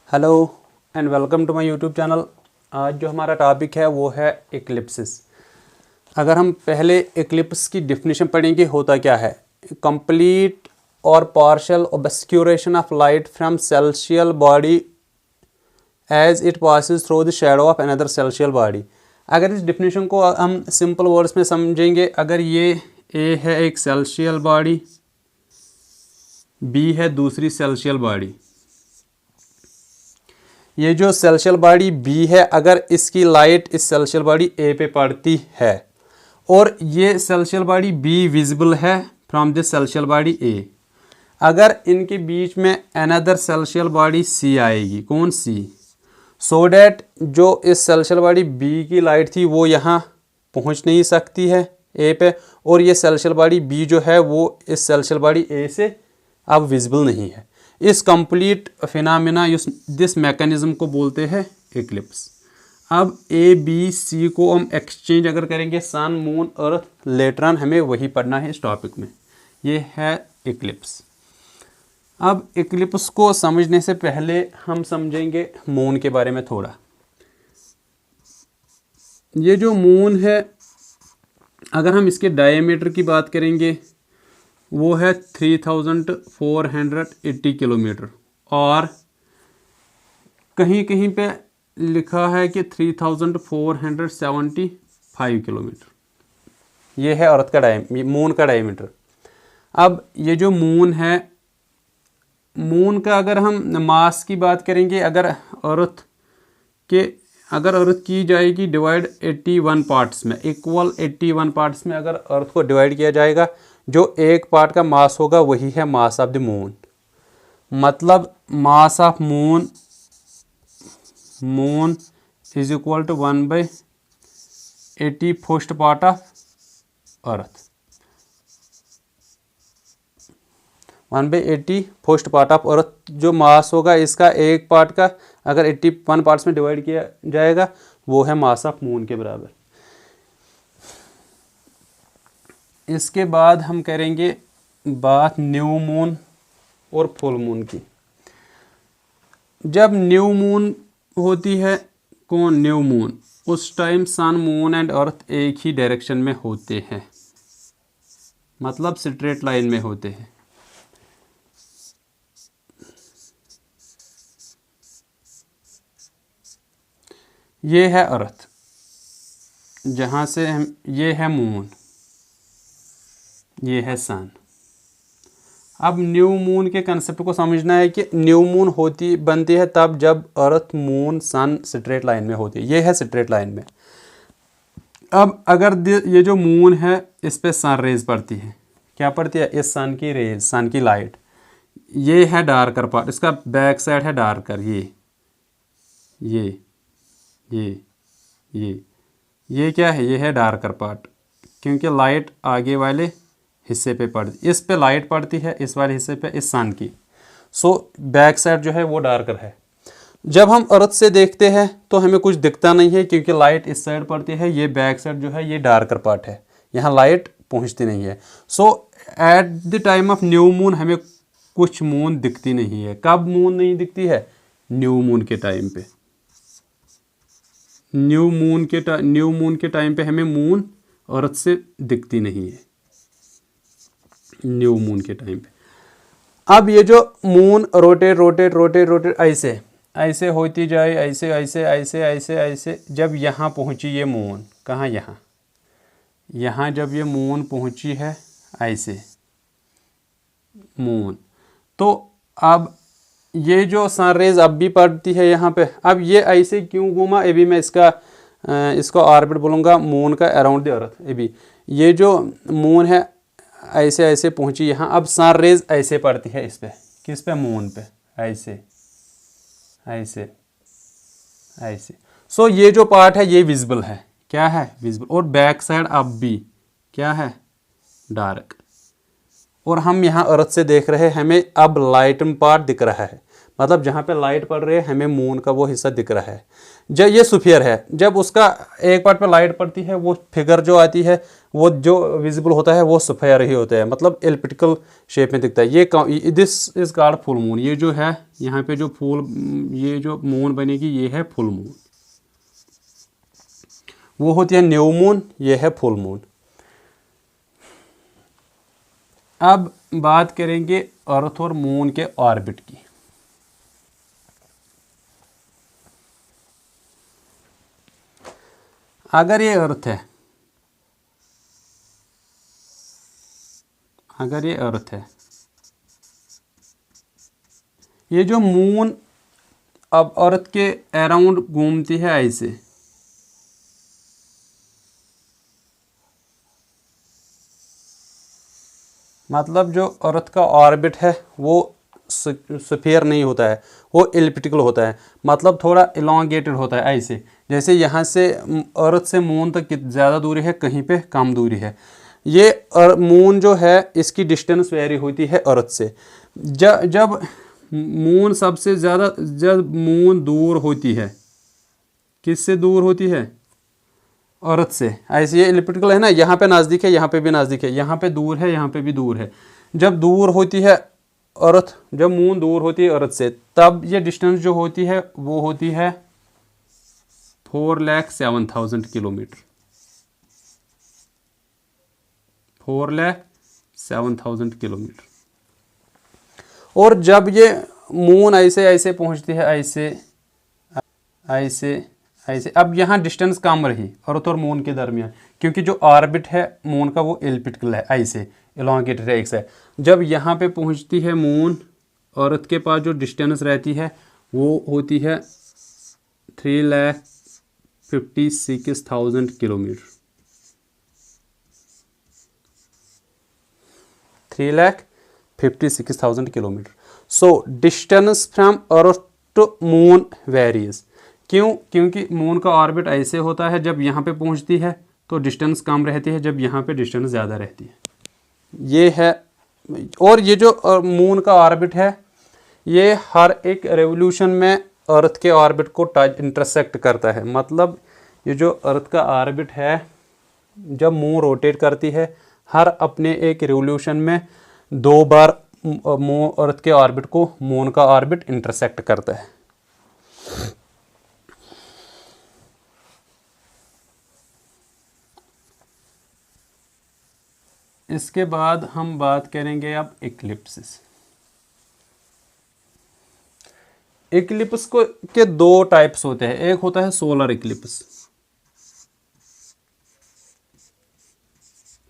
Hello and welcome to my YouTube channel. आज जो हमारा टॉपिक है वो है इक्लिप्सिस। अगर हम पहले इक्लिप्स की डेफिनेशन पढ़ेंगे, होता क्या है। कंप्लीट और partial obscuration of light from celestial body as it passes through the shadow of another celestial body. अगर इस डेफिनेशन को हम सिंपल वर्ड्स में समझेंगे, अगर ये ए है एक सेलेस्टियल बॉडी, बी है दूसरी सेलेस्टियल बॉडी। ये जो सेलेस्टियल बॉडी बी है, अगर इसकी लाइट इस सेलेस्टियल बॉडी ए पे पड़ती है और ये सेलेस्टियल बॉडी बी विजिबल है फ्रॉम दिस सेलेस्टियल बॉडी ए, अगर इनके बीच में अनदर सेलेस्टियल बॉडी सी आएगी, कौन सी, सो डैट जो इस सेलेस्टियल बॉडी बी की लाइट थी वो यहाँ पहुँच नहीं सकती है ए पे, और ये सेलेस्टियल बॉडी बी जो है वो इस सेलेस्टियल बॉडी ए से अब विजिबल नहीं है। इस कंप्लीट फिनोमेना दिस मैकेनिज्म को बोलते हैं इक्लिप्स। अब ए बी सी को हम एक्सचेंज अगर करेंगे, sun moon earth, later on हमें वही पढ़ना है इस टॉपिक में। ये है इक्लिप्स। अब इक्लिप्स को समझने से पहले हम समझेंगे मून के बारे में थोड़ा। ये जो मून है, अगर हम इसके डायमीटर की बात करेंगे वो है 3480 किलोमीटर, और कहीं कहीं पे लिखा है कि 3475 किलोमीटर। ये है अर्थ का मून का डायमीटर। अब ये जो मून है, मून का अगर हम मास की बात करेंगे, अगर अर्थ की जाएगी डिवाइड 81 पार्ट्स में, इक्वल 81 पार्ट्स में अगर अर्थ को डिवाइड किया जाएगा, जो एक पार्ट का मास होगा वही है मास ऑफ द मून। मतलब mass of moon is equal to 1/80 first part of earth, 1/80 first part of earth जो मास होगा इसका, एक पार्ट का अगर 81 पार्ट्स में डिवाइड किया जाएगा वो है मास ऑफ मून के बराबर। इसके बाद हम करेंगे बात न्यू मून और फुल मून की। जब न्यू मून होती है, कौन, न्यू मून, उस time sun moon and earth एक ही डायरेक्शन में होते हैं, मतलब स्ट्रेट लाइन में होते हैं। ये है अर्थ, जहाँ से हम, ये है मून, ये है सन। अब न्यू मून के कंसेप्ट को समझना है कि न्यू मून बनती है तब जब earth moon sun straight line में होती है। ये है स्ट्रेट लाइन में। अब अगर ये जो मून है इस पे सन रेज पड़ती है, क्या पड़ती है, इस सन की रेज, सन की लाइट। ये है डार्कर पार्ट, इसका बैक साइड है डार्कर, ये क्या है, ये है डार्कर पार्ट, क्योंकि लाइट आगे वाले हिस्से पे पड़ती, इस पे लाइट पड़ती है, इस वाले हिस्से पे, इस सन की। सो बैक साइड जो है वो डार्कर है। जब हम अर्थ से देखते हैं तो हमें कुछ दिखता नहीं है, क्योंकि लाइट इस साइड पड़ती है, ये बैक साइड जो है ये डार्कर पार्ट है, यहाँ लाइट पहुँचती नहीं है। So at the time of new moon हमें कुछ मून दिखती नहीं है। कब मून नहीं दिखती है, न्यू मून के टाइम पे। न्यू मून के टाइम पे हमें मून अर्थ से दिखती नहीं है, न्यू मून के टाइम पे। अब ये जो मून रोटेट ऐसे होती जाए, ऐसे जब यहाँ पहुँची ये मून, कहाँ, यहाँ जब ये मून पहुँची है ऐसे मून, तो अब ये जो सन रेज अब भी पड़ती है यहाँ पे। अब ये ऐसे क्यों घूमा, अभी मैं इसको ऑर्बिट बोलूँगा मून का अराउंड द अर्थ। अभी ये जो मून है ऐसे पहुंची यहाँ, अब सन रेज ऐसे पड़ती है इस पे, किस पे, मून पे, ऐसे। सो ये जो पार्ट है ये विजिबल है, क्या है, विजिबल, और बैक साइड अब भी क्या है, डार्क। और हम यहाँ अर्थ से देख रहे हैं, हमें अब लाइट पार्ट दिख रहा है, मतलब जहाँ पे लाइट पड़ रही है हमें मून का वो हिस्सा दिख रहा है। जब ये स्फीयर है, जब उसका एक पार्ट पे लाइट पड़ती है, वो फिगर जो आती है वो जो विजिबल होता है वो स्फेयर ही होता है, मतलब एलिप्टिकल शेप में दिखता है। ये this is called full moon. ये जो है यहाँ पे जो ये जो मून बनेगी ये है फुल मून। वो होती है न्यू मून, ये है फुल मून। अब बात करेंगे अर्थ और मून के ऑर्बिट की। अगर ये अर्थ है, अगर ये अर्थ है, ये जो मून अब अर्थ के अराउंड घूमती है ऐसे, मतलब जो अर्थ का ऑर्बिट है वो स्फीयर नहीं होता है, वो एलिप्टिकल होता है, मतलब थोड़ा इलोंगेटेड होता है ऐसे। जैसे यहाँ से अर्थ से मून तक ज़्यादा दूरी है, कहीं पे कम दूरी है। ये मून जो है इसकी डिस्टेंस वेरी होती है अर्थ से। जब मून सबसे ज़्यादा, जब मून दूर होती है, किससे दूर होती है? अर्थ से। ऐसे ये एलिप्टिकल है ना, यहाँ पे नज़दीक है, यहाँ पे भी नज़दीक है, यहाँ पे दूर है, यहाँ पे भी दूर है। जब दूर होती है अर्थ, जब मून दूर होती है अर्थ से, तब ये डिस्टेंस जो होती है वो होती है 4,07,000 किलोमीटर। 4,07,000 किलोमीटर। और जब ये मून ऐसे ऐसे पहुंचती है, ऐसे ऐसे ऐसे, अब यहाँ डिस्टेंस कम रही अर्थ और मून के दरमियान, क्योंकि जो ऑर्बिट है मून का वो एलिप्टिकल है, ऐसे इलोंगेटेड है एक से। जब यहाँ पे पहुँचती है मून, अर्थ के पास जो डिस्टेंस रहती है वो होती है 3,56,000 kilometre. 3,56,000 kilometre. So distance from earth to moon varies. क्यों? क्योंकि मून का ऑर्बिट ऐसे होता है, जब यहाँ पे पहुँचती है तो डिस्टेंस कम रहती है, जब यहाँ पे डिस्टेंस ज़्यादा रहती है। ये है। और ये जो मून का ऑर्बिट है ये हर एक रेवोल्यूशन में अर्थ के ऑर्बिट को इंटरसेक्ट करता है। मतलब ये जो अर्थ का ऑर्बिट है, जब मून रोटेट करती है, हर अपने एक रेवोल्यूशन में 2 बार अर्थ के ऑर्बिट को मून का ऑर्बिट इंटरसेक्ट करता है। इसके बाद हम बात करेंगे अब इक्लिप्सिस। इक्लिप्स को के 2 टाइप्स होते हैं। एक होता है solar Eclipse,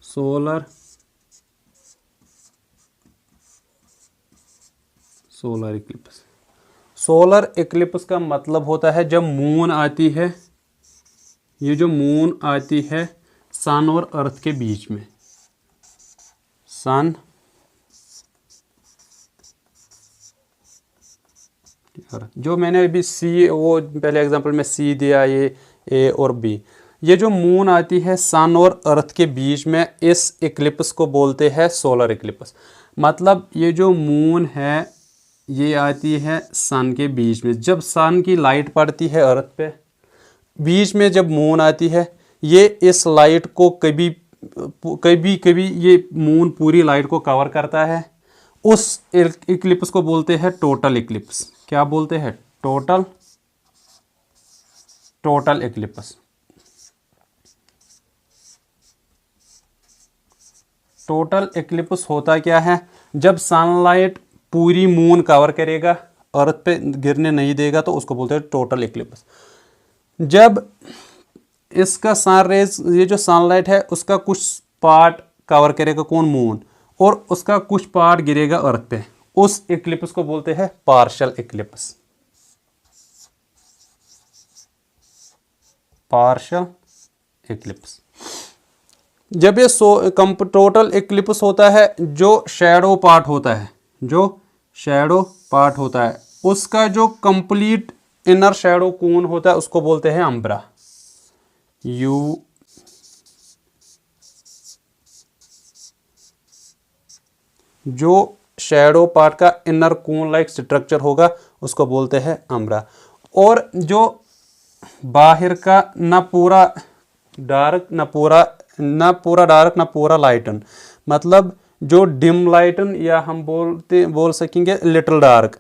solar Eclipse. Solar Eclipse का मतलब होता है जब मून आती है, ये जो मून आती है सन और अर्थ के बीच में, सन जो मैंने अभी सी, वो पहले एग्जांपल में सी दिया, ये ए और बी। ये जो मून आती है सन और अर्थ के बीच में, इस इक्लिप्स को बोलते हैं सोलर इक्लिप्स। मतलब ये जो मून है ये आती है सन के बीच में, जब सन की लाइट पड़ती है अर्थ पे, बीच में जब मून आती है, ये इस लाइट को कभी ये मून पूरी लाइट को कवर करता है। उस इक्लिप्स को बोलते हैं टोटल इक्लिप्स। क्या बोलते हैं? Total Eclipse. टोटल इक्लिप्स होता क्या है? जब सनलाइट पूरी मून कवर करेगा, अर्थ पे गिरने नहीं देगा, तो उसको बोलते हैं टोटल इक्लिप्स। जब इसका सन रेज, ये जो सनलाइट है उसका कुछ पार्ट कवर करेगा कौन? मून, और उसका कुछ पार्ट गिरेगा अर्थ पे, उस इक्लिप्स को बोलते हैं पार्शियल इक्लिप्स। Partial Eclipse. जब ये टोटल इक्लिप्स होता है, जो शैडो पार्ट होता है, उसका जो कंप्लीट इनर शैडो कोन होता है उसको बोलते हैं अम्ब्रा। जो शैडो पार्ट का इनर कोन लाइक स्ट्रक्चर होगा उसको बोलते हैं अम्ब्रा। और जो बाहर का ना पूरा डार्क ना पूरा ना पूरा डार्क ना पूरा लाइटन, मतलब जो डिम लाइटन या हम बोल सकेंगे लिटिल डार्क,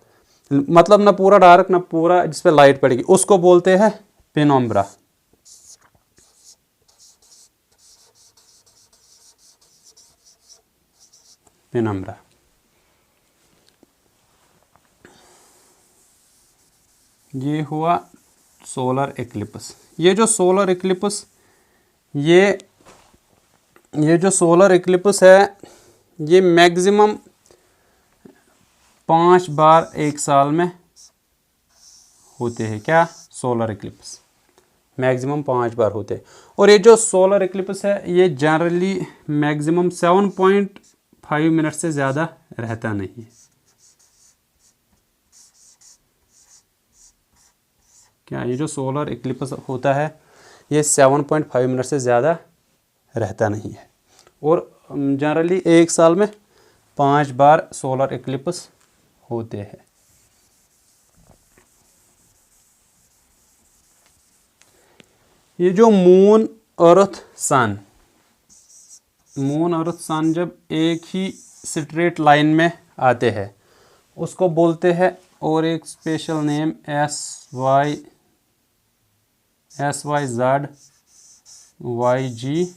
मतलब ना पूरा डार्क ना पूरा जिसपे लाइट पड़ेगी, उसको बोलते हैं पेनम्ब्रा। पेनम्ब्रा। ये हुआ सोलर एक्लिप्स। ये जो सोलर एक्लिप्स ये जो सोलर एक्लिप्स है ये मैक्सिमम 5 बार एक साल में होते हैं। क्या? सोलर एक्लिप्स मैक्सिमम 5 बार होते हैं। और ये जो सोलर एक्लिप्स है ये जनरली मैक्सिमम 7.5 मिनट से ज़्यादा रहता नहीं है। क्या? ये जो सोलर एक्लिप्स होता है ये 7.5 मिनट से ज़्यादा रहता नहीं है। और जनरली एक साल में 5 बार सोलर एक्लिप्स होते हैं। ये जो मून अर्थ सन जब एक ही स्ट्रेट लाइन में आते हैं उसको बोलते हैं, और एक special name SY Z YGY,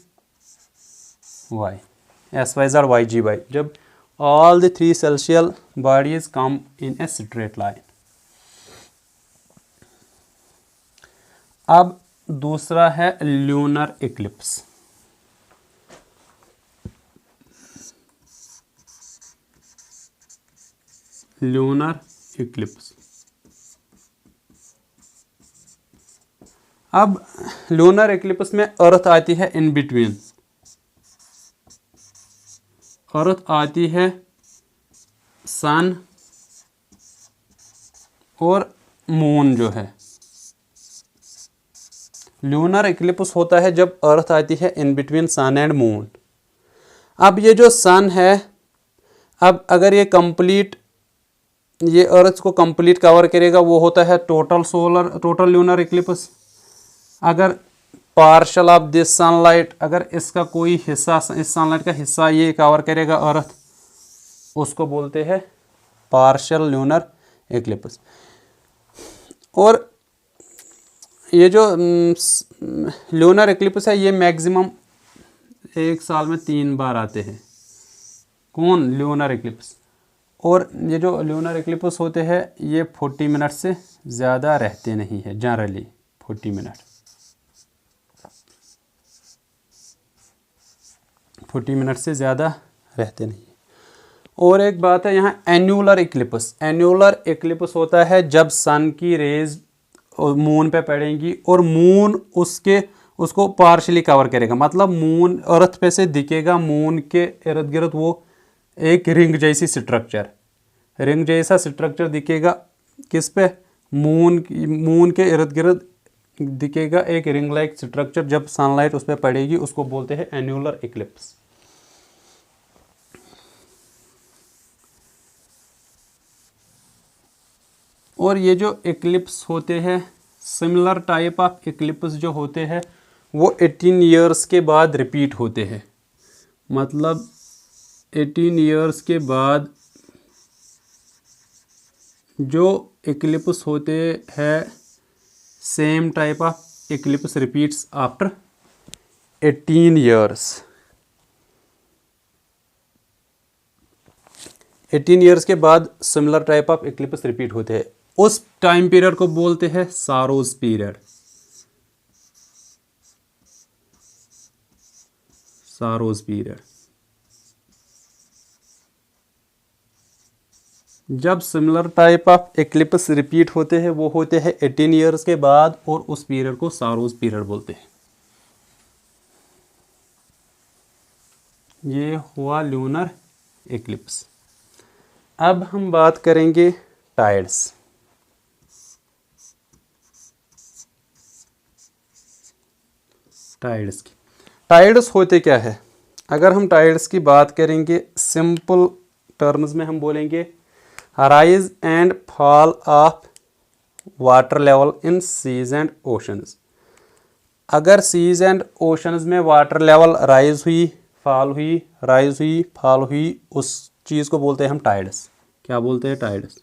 SY Z YGY, जब all the 3 celestial bodies come in a straight line। अब दूसरा है ल्यूनर इक्लिप्स। Lunar Eclipse. अब लूनर एक्लिप्स में अर्थ आती है इन बिटवीन। अर्थ आती है सन और मून जो है। लूनर एक्लिप्स होता है जब अर्थ आती है in between sun and moon. अब ये जो सन है, अब अगर ये कंप्लीट ये अर्थ को कंप्लीट कवर करेगा वो होता है टोटल लूनर एक्लिप्स। अगर पार्शल ऑफ दिस सनलाइट, अगर इसका कोई हिस्सा, इस सनलाइट का हिस्सा ये कवर करेगा अर्थ, उसको बोलते हैं पार्शल लूनर एक्लिप्स। और ये जो लूनर एक्लिप्स है ये मैक्सिमम एक साल में 3 बार आते हैं। कौन? Lunar eclipse. और ये जो लूनर एक्लिप्स होते हैं ये 40 मिनट से ज़्यादा रहते नहीं हैं, जनरली 40 मिनट से ज़्यादा रहते नहीं। और एक बात है यहाँ एन्यूलर एक्लिप्स। एन्यूलर एक्लिप्स होता है जब सन की रेज मून पे पड़ेंगी और मून उसको पार्शली कवर करेगा, मतलब मून अर्थ पे से दिखेगा, मून के इर्द गिर्द वो एक रिंग जैसा स्ट्रक्चर दिखेगा। किस पे? मून के इर्द गिर्द दिखेगा एक रिंग लाइक स्ट्रक्चर। जब सनलाइट उस पर पड़ेगी उसको बोलते हैं एन्यूलर एक्लिप्स। और ये जो एक्लिप्स होते हैं, सिमिलर टाइप ऑफ एक्लिप्स जो होते हैं वो 18 ईयर्स के बाद रिपीट होते हैं। मतलब 18 ईयर्स के बाद जो एक्लिप्स होते हैं, same type of eclipse repeats after 18 years. 18 years के बाद similar type of eclipse repeat होते हैं। उस टाइम पीरियड को बोलते हैं सारोस पीरियड। सारोस पीरियड। जब similar type of eclipse repeat होते हैं वो होते हैं 18 ईयर्स के बाद, और उस पीरियड को सारोस पीरियड बोलते हैं। ये हुआ लूनर एक्लिप्स। अब हम बात करेंगे टाइड्स। टाइड्स की। टाइड्स होते क्या है? अगर हम टाइड्स की बात करेंगे सिंपल टर्म्स में हम बोलेंगे rise and fall of water level in seas and oceans. अगर सीज एंड ओशंस में वाटर लेवल राइज हुई, फॉल हुई, राइज हुई, फॉल हुई, उस चीज़ को बोलते हैं हम टाइड्स। क्या बोलते हैं? टाइड्स।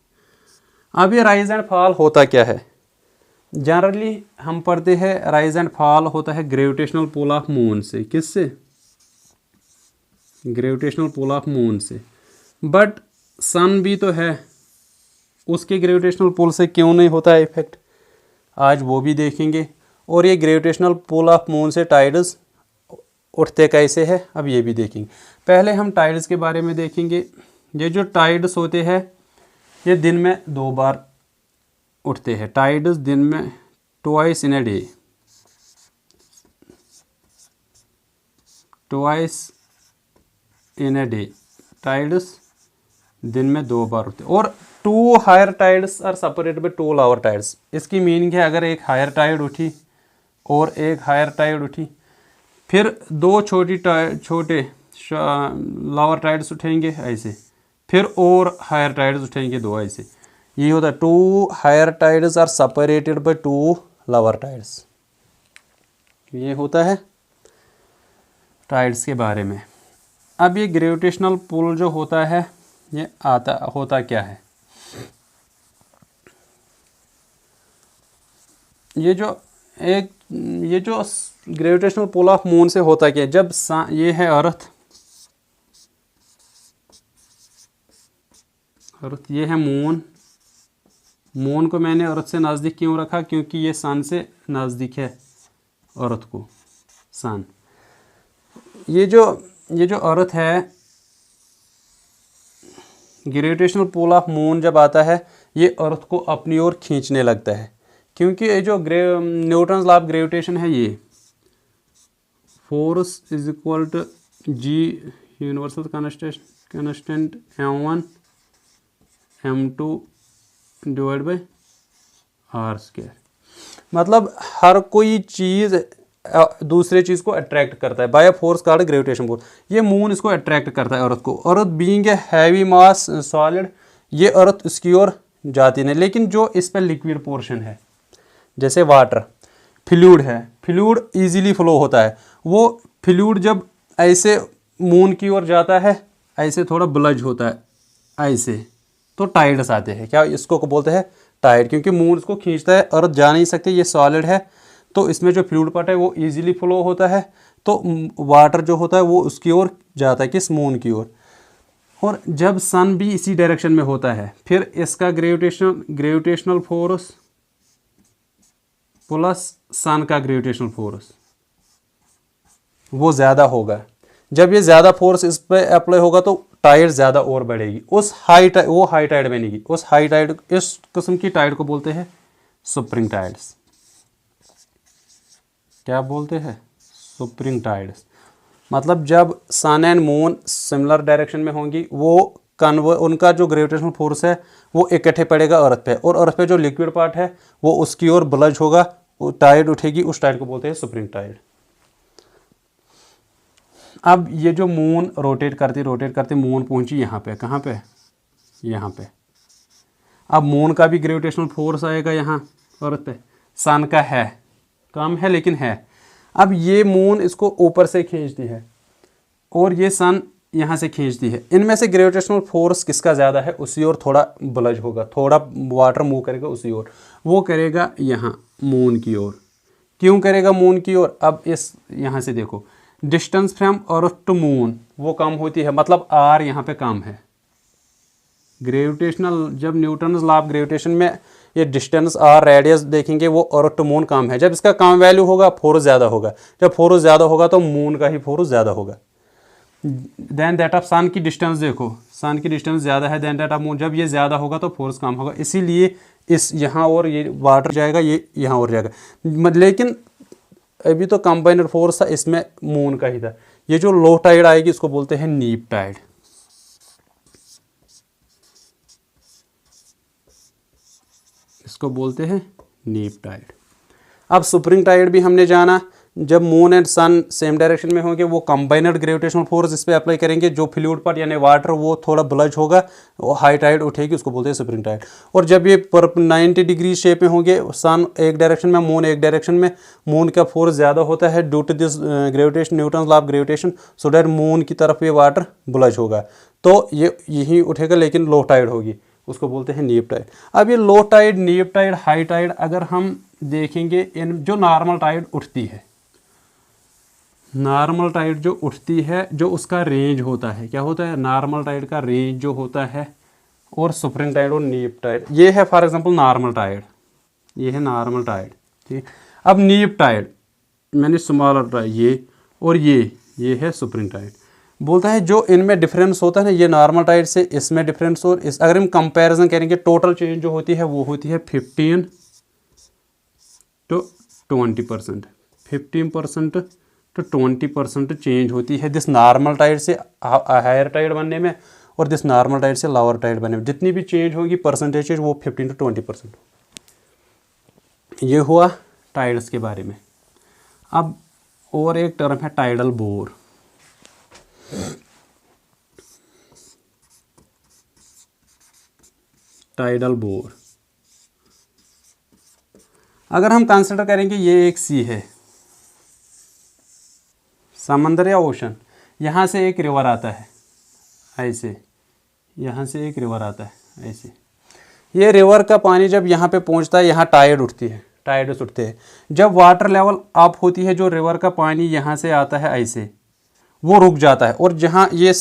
अब ये राइज एंड फॉल होता क्या है? जनरली हम पढ़ते हैं राइज एंड फॉल होता है ग्रेविटेशनल पुल ऑफ मून से। किससे? ग्रेविटेशनल पुल ऑफ मून से। बट सन भी तो है, उसके ग्रेविटेशनल पुल से क्यों नहीं होता है इफेक्ट? आज वो भी देखेंगे। और ये ग्रेविटेशनल पुल ऑफ मून से टाइड्स उठते कैसे हैं, अब ये भी देखेंगे। पहले हम टाइड्स के बारे में देखेंगे। ये जो टाइड्स होते हैं ये दिन में 2 बार उठते हैं। टाइड्स दिन में twice in a day, twice in a day. Tides दिन में 2 बार उठते हैं। और 2 higher tides are separated by 2 lower tides. इसकी मीनिंग है अगर एक हायर टाइड उठी और एक हायर टाइड उठी, फिर 2 छोटे लोअर टाइड्स उठेंगे ऐसे, फिर और हायर टाइड्स उठेंगे 2 ऐसे। ये होता है 2 higher tides are separated by 2 lower tides. ये होता है टाइड्स के बारे में। अब ये ग्रेविटेशनल पुल जो होता है ये होता क्या है? ये जो ग्रेविटेशनल पुल ऑफ मून से होता क्या है? जब ये है अर्थ, ये है मून। मून को मैंने अर्थ से नज़दीक क्यों रखा? क्योंकि ये सन से नज़दीक है अर्थ को, सन। ये जो अर्थ है, ग्रेविटेशनल पुल ऑफ मून जब आता है ये अर्थ को अपनी ओर खींचने लगता है। क्योंकि ये जो न्यूटन्स लॉ ऑफ ग्रेविटेशन है, ये force is equal to G universal constant m1 m2 divide by r²। मतलब हर कोई चीज़ दूसरे चीज़ को अट्रैक्ट करता है by a force called gravitation force. ये मून इसको अट्रैक्ट करता है अर्थ को। Earth being a heavy mass solid, ये अर्थ इसकी ओर जाती नहीं। लेकिन जो इस पर लिक्विड पोर्शन है, जैसे वाटर, फ्लूइड है, फ्लूइड इजीली फ्लो होता है। वो फ्लूइड जब ऐसे मून की ओर जाता है, ऐसे थोड़ा ब्लज होता है ऐसे, तो टाइड्स आते हैं। क्या इसको बोलते हैं? टाइड। क्योंकि मून इसको खींचता है, अर्थ जा नहीं सकती, ये सॉलिड है, तो इसमें जो फ्लूइड पार्ट है वो इजीली फ्लो होता है। तो वाटर जो होता है वो उसकी ओर जाता है, किस? मून की ओर। और जब सन भी इसी डायरेक्शन में होता है, फिर इसका ग्रेविटेशनल फोर्स प्लस सन का ग्रेविटेशनल फोर्स वो ज़्यादा होगा। जब ये ज़्यादा फोर्स इस पर अप्लाई होगा तो टाइड ज़्यादा और बढ़ेगी। वो हाई टाइड बनेगी। उस हाई टाइड, इस किस्म की टाइड को बोलते हैं सुप्रिंग टाइड्स। क्या बोलते हैं? सुप्रिंग टाइड्स। मतलब जब सन एंड मून सिमिलर डायरेक्शन में होंगी, वो उनका जो ग्रेविटेशनल फोर्स है वो इकट्ठे पड़ेगा अर्थ पे, और अर्थ पे जो लिक्विड पार्ट है वो उसकी ओर ब्लज होगा, टाइड उठेगी, उस टाइड को बोलते हैं सुप्रिंग टाइड। अब ये जो मून रोटेट करती मून पहुंची यहाँ पे। कहाँ पे? यहाँ पे। अब मून का भी ग्रेविटेशनल फोर्स आएगा यहाँ अर्थ पे। सन का है, कम है लेकिन है। अब ये मून इसको ऊपर से खींचती है और ये सन यहाँ से खींचती है। इनमें से ग्रेविटेशनल फोर्स किसका ज़्यादा है? उसी ओर थोड़ा ब्लज होगा, थोड़ा वाटर मूव करेगा उसी ओर। वो करेगा यहाँ मून की ओर। क्यों करेगा मून की ओर? अब इस यहाँ से देखो, distance from earth to moon वो कम होती है, मतलब आर यहाँ पे कम है। ग्रेविटेशनल, जब न्यूटन्स लॉ ऑफ ग्रेविटेशन में ये डिस्टेंस आर रेडियस देखेंगे, वो अर्थ टू मून कम है। जब इसका कम वैल्यू होगा फोर्स ज़्यादा होगा। जब फोर्स ज़्यादा होगा तो मून का ही फोर्स ज़्यादा होगा। देन दैट ऑफ सन की डिस्टेंस देखो, सन की डिस्टेंस ज़्यादा है देन दैट ऑफ मून। जब ये ज़्यादा होगा तो फोर्स कम होगा, इसीलिए इस यहाँ और ये वाटर जाएगा, ये यहाँ और जाएगा। लेकिन अभी तो कंबाइनर फोर्स था, इसमें मून का ही था। ये जो लो टाइड आएगी इसको बोलते हैं नीप टाइड। इसको बोलते हैं नीप टाइड। अब सुप्रिंग टाइड भी हमने जाना। जब moon and sun same direction में होंगे वो कंबाइनड ग्रेविटेशनल फोर्स इस पर अप्लाई करेंगे, जो फ्लूइड पार्ट यानी वाटर वो थोड़ा ब्लज होगा, वो हाई टाइड उठेगी, उसको बोलते हैं स्प्रिंग टाइड। और जब ये 90 डिग्री शेप में होंगे, सन एक डायरेक्शन में, मून एक डायरेक्शन में, मून का फोर्स ज़्यादा होता है due to this gravitation, Newton law of gravitation, so that moon की तरफ ये वाटर ब्लज होगा, तो ये यहीं उठेगा, लेकिन लो टाइड होगी, उसको बोलते हैं नीप टाइड। अब ये लो टाइड, नीप टाइड, हाई टाइड अगर हम देखेंगे, इन जो नॉर्मल टाइड उठती है, नॉर्मल टाइड जो उठती है, जो उसका रेंज होता है, क्या होता है, नॉर्मल टाइड का रेंज जो होता है, और स्प्रिंग टाइड और नीप टाइड, ये है फॉर एग्जांपल नॉर्मल टाइड, ये है नॉर्मल टाइड, ठीक। अब नीप टाइड मैंने स्मॉलर टाइड, ये और ये है स्प्रिंग टाइड। बोलता है जो इनमें डिफरेंस होता है ना, ये नॉर्मल टाइड से इसमें डिफरेंस, और इस अगर हम कंपैरिजन करेंगे, टोटल चेंज जो होती है वो होती है 15 to 20%, 15% to 20% चेंज होती है दिस नॉर्मल टाइड से हायर टाइड बनने में, और दिस नॉर्मल टाइड से लोअर टाइड बनने में जितनी भी चेंज होगी परसेंटेज वो 15 to 20%। ये हुआ टाइड्स के बारे में। अब और एक टर्म है टाइडल बोर। टाइडल बोर अगर हम कंसिडर करेंगे, ये एक सी है, समंदर या ओशन, यहाँ से एक रिवर आता है ऐसे, यहाँ से एक रिवर आता है ऐसे, ये रिवर का पानी जब यहाँ पे पहुँचता है, यहाँ टाइड उठती है, टाइड्स उठते हैं। जब वाटर लेवल अप होती है, जो रिवर का पानी यहाँ से आता है ऐसे, वो रुक जाता है, और जहाँ ये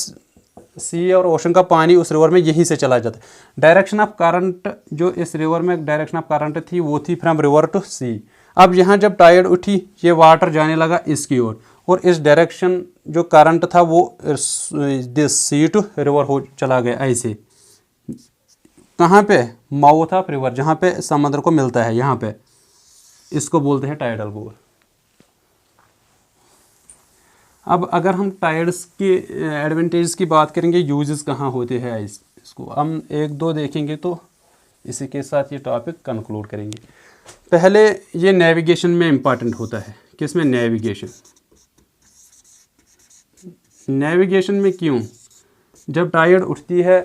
सी और ओशन का पानी उस रिवर में यहीं से चला जाता है। डायरेक्शन ऑफ करंट जो इस रिवर में डायरेक्शन ऑफ करंट थी वो थी फ्रॉम रिवर टू सी। अब यहाँ जब टाइड उठी, ये वाटर जाने लगा इसकी ओर, और इस डायरेक्शन जो करंट था वो दिस सी टू रिवर हो चला गया ऐसे, कहाँ पे, माउथ ऑफ रिवर, जहाँ पे समुद्र को मिलता है, यहाँ पे, इसको बोलते हैं टाइडल बोर। अब अगर हम टाइड्स के एडवांटेज की बात करेंगे, यूजेस कहाँ होते हैं इसको हम एक दो देखेंगे, तो इसी के साथ ये टॉपिक कंक्लूड करेंगे। पहले ये नेविगेशन में इम्पॉर्टेंट होता है, किसमें, नेविगेशन। नेविगेशन में क्यों, जब टाइड उठती है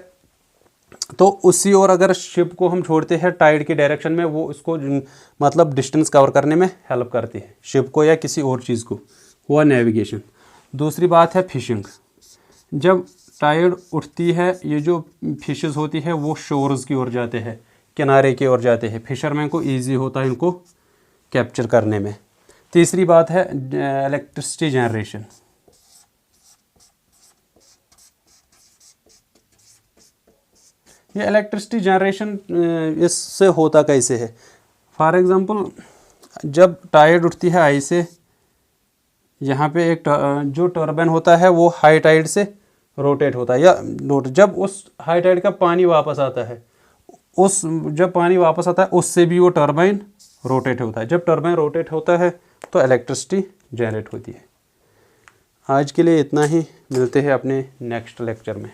तो उसी और अगर शिप को हम छोड़ते हैं टाइड की डायरेक्शन में, वो उसको मतलब डिस्टेंस कवर करने में हेल्प करती है, शिप को या किसी और चीज़ को, हुआ नेविगेशन। दूसरी बात है फिशिंग। जब टाइड उठती है, ये जो फिशेस होती है वो शोर्स की ओर जाते हैं, किनारे की ओर जाते हैं, फिशरमैन को ईजी होता है इनको कैप्चर करने में। तीसरी बात है इलेक्ट्रिसिटी जनरेशन। ये इलेक्ट्रिसिटी जनरेशन इससे होता कैसे है, फॉर एग्ज़ाम्पल जब टाइड उठती है ऐसे, यहाँ पे एक जो टर्बाइन होता है वो हाई टाइड से रोटेट होता है, या जब उस हाई टाइड का पानी वापस आता है, जब पानी वापस आता है उससे भी वो टर्बाइन रोटेट होता है। जब टर्बाइन रोटेट होता है तो इलेक्ट्रिसिटी जनरेट होती है। आज के लिए इतना ही, मिलते हैं अपने नेक्स्ट लेक्चर में।